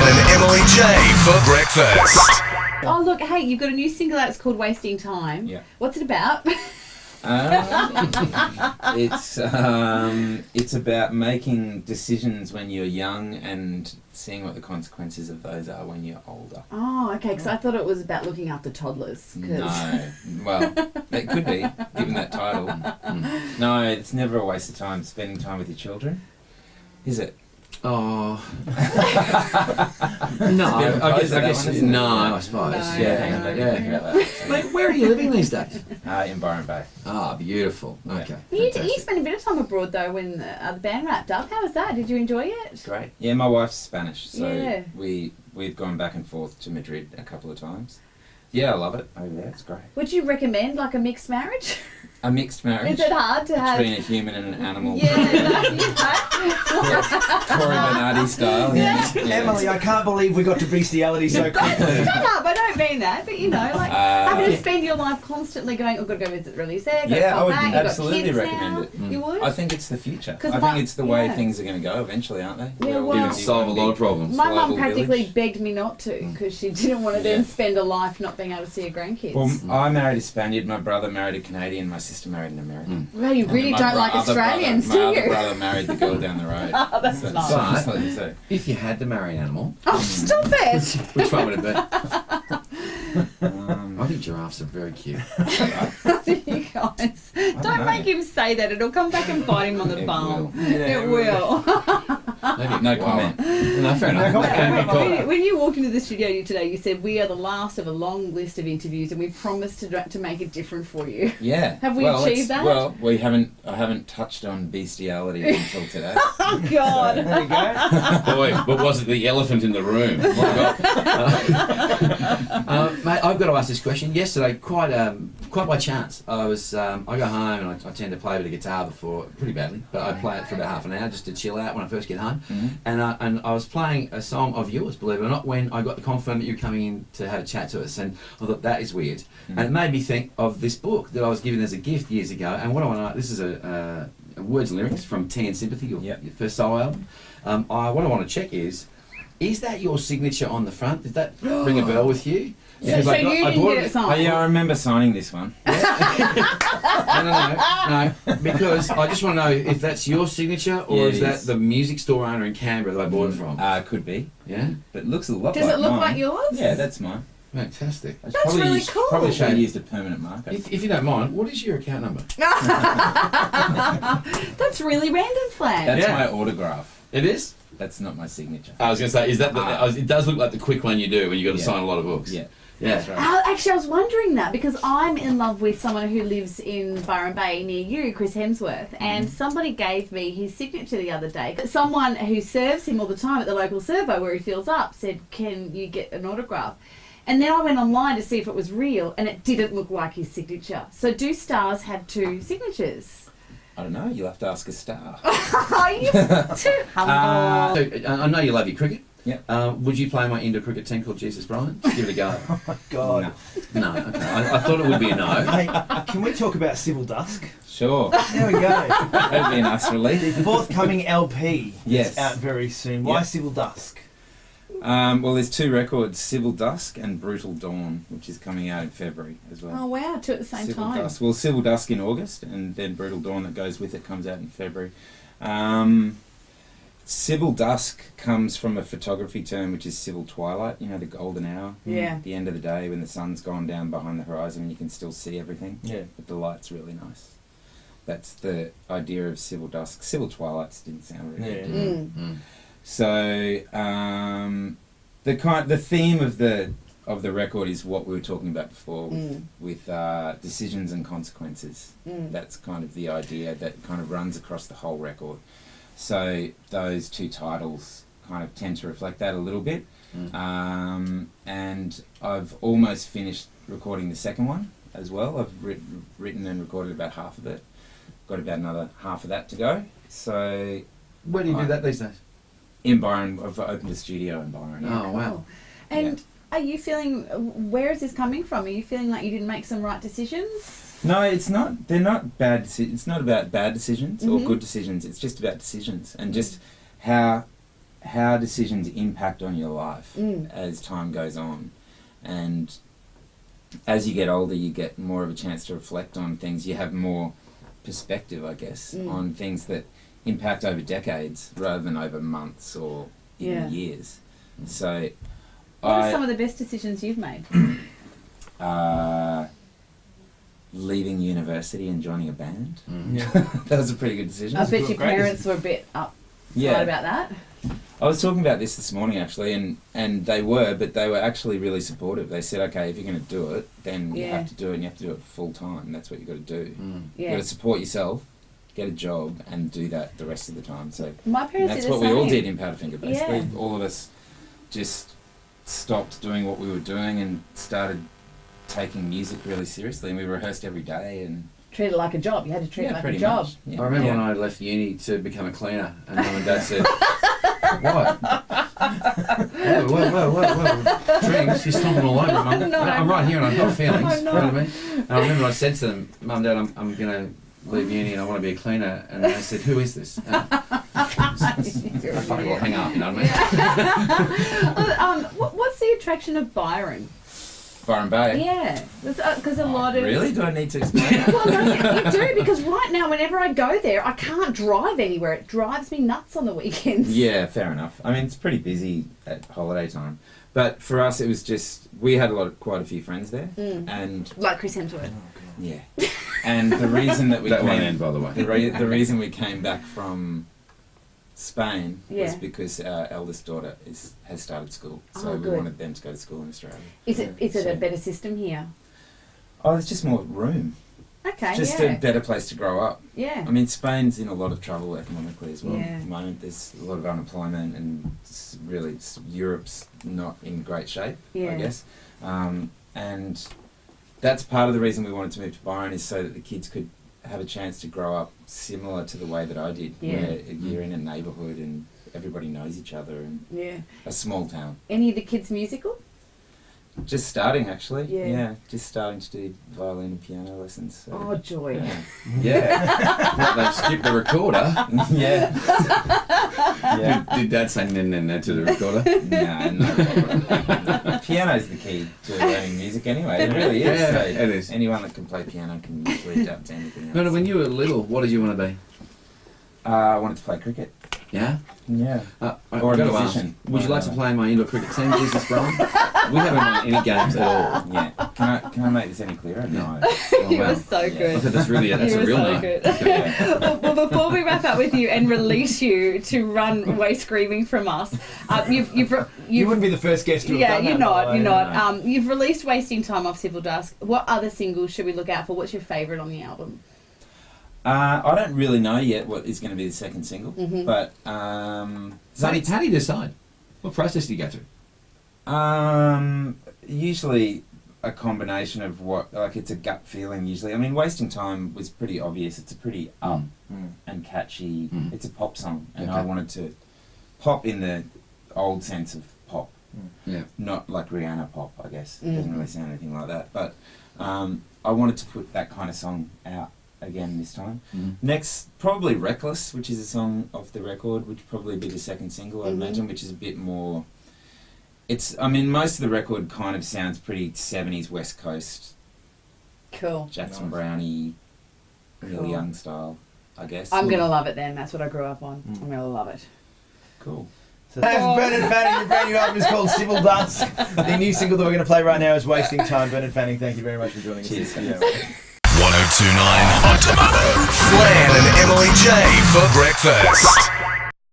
and Emily J for breakfast. Oh, look, hey, you've got a new single out. It's called Wasting Time. Yeah. What's it about? It's about making decisions when you're young and seeing what the consequences of those are when you're older. Oh, okay, because I thought it was about looking after toddlers. No. Well, it could be, given that title. No, it's never a waste of time spending time with your children. Is it? Oh. No, I guess no, I suppose. No. Yeah. Mate, where are you living these days? In Byron Bay. Ah, beautiful. Yeah. Okay. You fantastic. spent a bit of time abroad, though, when the band wrapped up. How was that? Did you enjoy it? Great. Yeah, my wife's Spanish, so Yeah. we've gone back and forth to Madrid a couple of times. Yeah, I love it over there. It's great. Would you recommend, like, a mixed marriage? A mixed marriage Is it hard to have... between a human and an animal. Yeah, Corey Bernardi style. Yeah. Emily, I can't believe we got to bestiality so quickly. Shut up, I don't mean that, but you know, like having to spend your life constantly going, oh, got to go visit release there, got to Yeah, I come would back, you've got absolutely kids recommend now. it. You would? I think it's the future. 'Cause I think it's the way yeah. things are going to go eventually, aren't they? Yeah, We're all well- gonna It'll be solve a one lot big of problems. My mum global practically village. begged me not to because she didn't want to then Yeah. spend a life not being able to see her grandkids. Well, I married a Spaniard, my brother married a Canadian, my sister married an American. Well, you really My don't like other Australians, brother, do My you? other brother married the girl down the road. Oh, that's So- nice. so- If you had to marry an animal, Oh, stop it! which one would it be? um, I think giraffes are very cute. You guys, don't know. make him say that. It'll come back and bite him on the It bum. will. Yeah, It will. Maybe No wow. comment. No, fair enough. No comment. Okay, cool. When you walked into the studio today, you said we are the last of a long list of interviews, and we promised to make it different for you. Yeah. Have we well, achieved it's- that? Well, we haven't. I haven't touched on bestiality until today. Oh God! There you go. Boy, but was it the elephant in the room? My God. Mate, I've got to ask this question. Yesterday, quite by chance, I go home and I tend to play a bit of guitar before, pretty badly, but I play it for about half an hour just to chill out when I first get home. And I was playing a song of yours, believe it or not, when I got the confirm that you were coming in to have a chat to us, and I thought that is weird. And it made me think of this book that I was given as a gift years ago. And what I want to know, this is a words and lyrics from Tea and Sympathy, your first solo album. What I want to check is that your signature on the front? Did that ring a bell with you? So Because you I didn't bought get it Oh signed? yeah, I remember signing this one. No, because I just want to know if that's your signature or Yeah, is it that is. the music store owner in Canberra that I bought it from? Could be, Yeah? but it looks a lot Does like it look mine. like yours? Yeah, that's mine. Fantastic. I That's really cool. Probably should have Okay. used a permanent marker. If you don't mind, what is your account number? That's really random, Flag. That's Yeah. my autograph. It is? That's not my signature. I was going to say, is that it does look like the quick one you do when you got to Yeah. sign a lot of books. Yeah. Yeah. That's right. Actually, I was wondering that because I'm in love with someone who lives in Byron Bay near you, Chris Hemsworth, and somebody gave me his signature the other day. Someone who serves him all the time at the local servo where he fills up said, "Can you get an autograph?" And then I went online to see if it was real, and it didn't look like his signature. So do stars have two signatures? I don't know. You'll have to ask a star. Are you too humble? So, I know you love your cricket. Yep. Would you play my indoor cricket team called Jesus Bryant? Just give it a go. God. No. Okay. I thought it would be a no. Hey, can we talk about Civil Dusk? Sure. There we go. That'd be a nice The relief. forthcoming LP Yes. is out very soon. Why Yep. Civil Dusk? Well, there's two records: Civil Dusk and Brutal Dawn, which is coming out in February as well. Oh wow, two at the same Civil time. Dusk. Well, Civil Dusk in August, and then Brutal Dawn that goes with it comes out in February. Civil Dusk comes from a photography term which is civil twilight, you know, the golden hour. Yeah. The end of the day when the sun's gone down behind the horizon and you can still see everything. Yeah. But the light's really nice. That's the idea of Civil Dusk. Civil Twilights didn't sound really Yeah. good. did it? Mm. So the theme of the record is what we were talking about before with decisions and consequences. That's kind of the idea that kind of runs across the whole record. So those two titles kind of tend to reflect that a little bit. And I've almost finished recording the second one as well. I've written and recorded about half of it. Got about another half of that to go. So Where do you do that these days? in Byron, I've opened a studio in Byron. Oh, wow. Cool. And are you feeling, where is this coming from? Are you feeling like you didn't make some right decisions? No, it's not. They're not bad. It's not about bad decisions or good decisions. It's just about decisions and just how how decisions impact on your life as time goes on. And as you get older, you get more of a chance to reflect on things. You have more perspective, I guess, on things that impact over decades rather than over months or even years. So What are some of the best decisions you've made? Leaving university and joining a band. Yeah. That was a pretty good decision. I bet your great parents were a bit upset Yeah. about that. I was talking about this morning actually, and they were actually really supportive. They said, okay, if you're going to do it, then you Yeah. have to do it, and you have to do it full time. That's what you got to do. You Yeah. got to support yourself, get a job, and do that the rest of the time. So My parents that's did the what we all same. did in Powderfinger. Basically, Yeah. all of us just stopped doing what we were doing and started taking music really seriously. And we rehearsed every day, and Treat it like a job. You had to treat it like a pretty job. much. Yeah. I remember Yeah. when I left uni to become a cleaner, and Mum and Dad said, "What? Whoa. Drinks? You're stomping all over, Mum. No. I'm right here and I've got feelings." I You know. know what I mean? And I remember I said to them, "Mum, Dad, I'm going to leave uni and I want to be a cleaner." And they said, "Who is this?" I fucking will hang up, you know what I mean? What's the attraction of Byron? Byron Bay. Yeah, because a lot of Really? Do I need to explain that? Well, no, you do, because right now, whenever I go there, I can't drive anywhere. It drives me nuts on the weekends. Yeah, fair enough. I mean, it's pretty busy at holiday time, but for us, it was just we had quite a few friends there, and Like Chris Hemsworth. yeah, and the reason that we That won't came, end, by the way. the reason we came back from Spain was Yeah. because our eldest daughter has started school, so Oh, we good. wanted them to go to school in Australia. Is it a So- better system here? Oh, it's just more room, Okay, just yeah. a better place to grow up. Yeah. I mean, Spain's in a lot of trouble economically as well. Yeah. At the moment, there's a lot of unemployment, and Europe's not in great shape, Yeah. I guess. And that's part of the reason we wanted to move to Byron, is so that the kids could have a chance to grow up similar to the way that I did, Yeah. where you're in a neighbourhood and everybody knows each other, and Yeah. a small town. Any of the kids musical? Just starting, actually. Yeah. Just starting to do violin and piano lessons. So, Oh, joy. yeah. Yeah. They skipped the recorder. yeah. Yeah. Did Dad say no to the recorder? No. Piano's the key to learning music anyway. It really is. Yeah, So it is. Anyone that can play piano can usually adapt to anything else. No, when you were little, what did you want to be? I wanted to play cricket. Yeah? Yeah. I've Or a got to musician. ask, would you like to play in my indoor cricket team, Jesus Brian? We haven't won any games at all. Yeah. Can I make this any clearer? No. Oh, You wow. were so Yeah. I good. thought that's really that's You a were real so no. good. Yeah. Well, before we wrap up with you and release you to run away screaming from us, you've You wouldn't be the first guest to have yeah, done you're that, not. by the You're way. not. You've released "Wasting Time" off Civil Dusk. What other singles should we look out for? What's your favourite on the album? I don't really know yet what is going to be the second single, Mhm. but So how do you decide? What process do you go through? usually a combination of it's a gut feeling usually. I mean, Wasting Time was pretty obvious. It's a pretty up and catchy, Mm. it's a pop song, and Okay. I wanted to pop in the old sense of pop, Yeah. not like Rihanna pop, I guess. It Mm. doesn't really sound anything like that, but I wanted to put that kind of song out again this time. Mm. Next, probably Reckless, which is a song off the record, which would probably be the second single, I Mhm. imagine, which is a bit more... I mean, most of the record kind of sounds pretty 70s West Coast, Cool. Jackson Nice. Brownie, Neil Cool. Young style, I guess. I'm gonna love it then. That's what I grew up on. Mm. I'm gonna love it. Cool. So Bernard Fanning, the brand new album is called Civil Dusk. The new single that we're going to play right now is Wasting Time. Bernard Fanning, thank you very much for joining us. Cheers. Yeah. 1029 on Tomato. Flan and Emily J for breakfast.